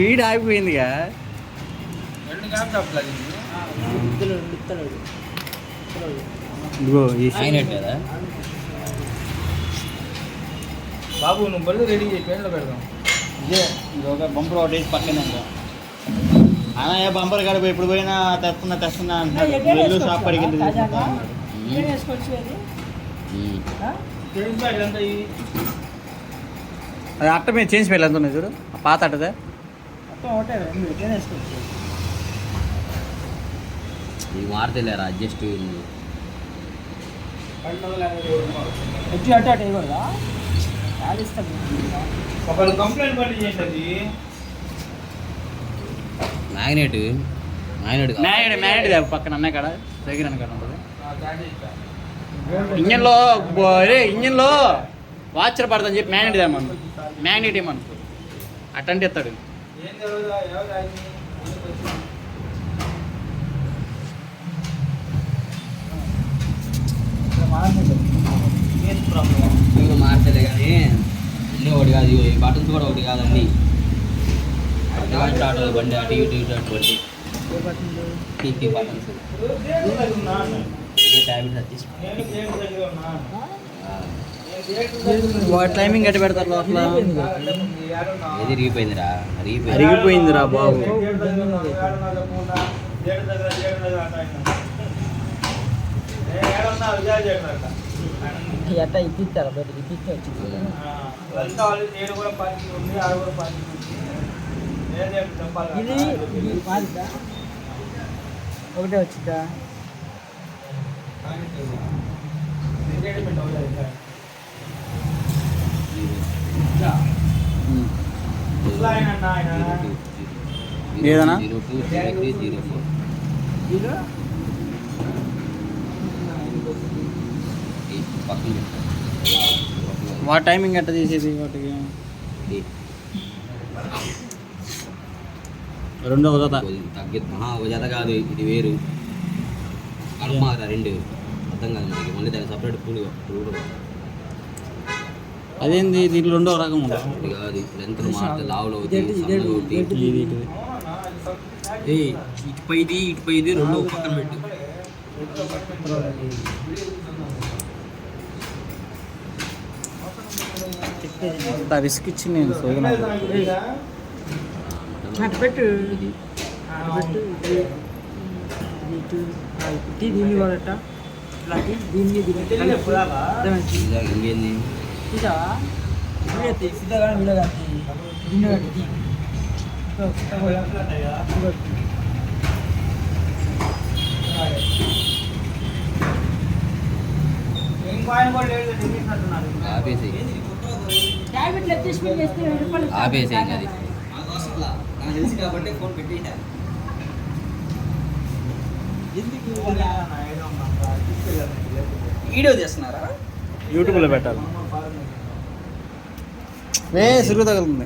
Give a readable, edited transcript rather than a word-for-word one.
వీడు ఆగిపోయిందిగా. ఇదిగో బాబు నువ్వు బళ్ళు రెడీ చేయి, పేర్లు పెడదాం. ఇదే ఇదొక బంపర్ ఒకటి వేసి పక్కనే అన్న బంపర్ కాడ ఇప్పుడు పోయినా తెస్తున్నా అంటున్నాడు. షాప్ పడికి అది అట్ట మీద చేంజ్ పెళ్ళి ఎంత ఉన్నాయి చూడు, పాత అట్టదే ఇది మారుతలేరా అడ్జస్ట్ ఒకళ్ళు కంప్లైంట్ పట్టి చేసేది మ్యాగ్నెట్ పక్కన అన్న కాడ దగ్గర కాడ ఉంటుంది. ఇంజన్లో వాచర్ పడదని చెప్పి మ్యాగ్నెట్ ఏమన్నా మ్యాగ్నెట్ ఏమన్నా అట్టంటే ఎత్తాడు. మారతలే కానీ అన్నీ ఒకటి కాదు, బటన్స్ కూడా ఒకటి కాదు, అన్నీ స్టార్ట్ అవుతుంది బండి. అటు ఇటు బండి బటన్స్ ట్యాబ్లెట్స్ వాటి టైమింగ్ ఎట్ట పెడతారు లోపల? ఏది రిగిపోయిందిరా అరిగిపోయిందిరా బాబు. ఎట్లా ఇప్పిస్తారా బయటకి ఇప్పిస్తే వచ్చింది. ఇది ఒకటే వచ్చిందా? ఏదన్నా వాటి టైమింగ్ ఎట్ట తీసేది? వాటికి రెండో ఒక జత కాదు, ఇది వేరు కడమారా రెండు అర్థం కాదు మనకి. మళ్ళీ దానికి సపరేట్ పూలు అదేంది దీంట్లో రెండో రకం ఉంటుంది కాదు. లెంత్ మారితే లావులో ఇటుపైది రెండో పక్కన పెట్టు. అంత రిస్క్ ఇచ్చి నేను సోదన పెట్టు దీన్ని వాడట దీన్ని ఇంకేంది సిద్ధగా దీన్ని కట్టి ఆపేసే అది వీడియో చేస్తున్నారా? యూట్యూబ్లో పెట్టాలి. సురుగు తగులుతుంది.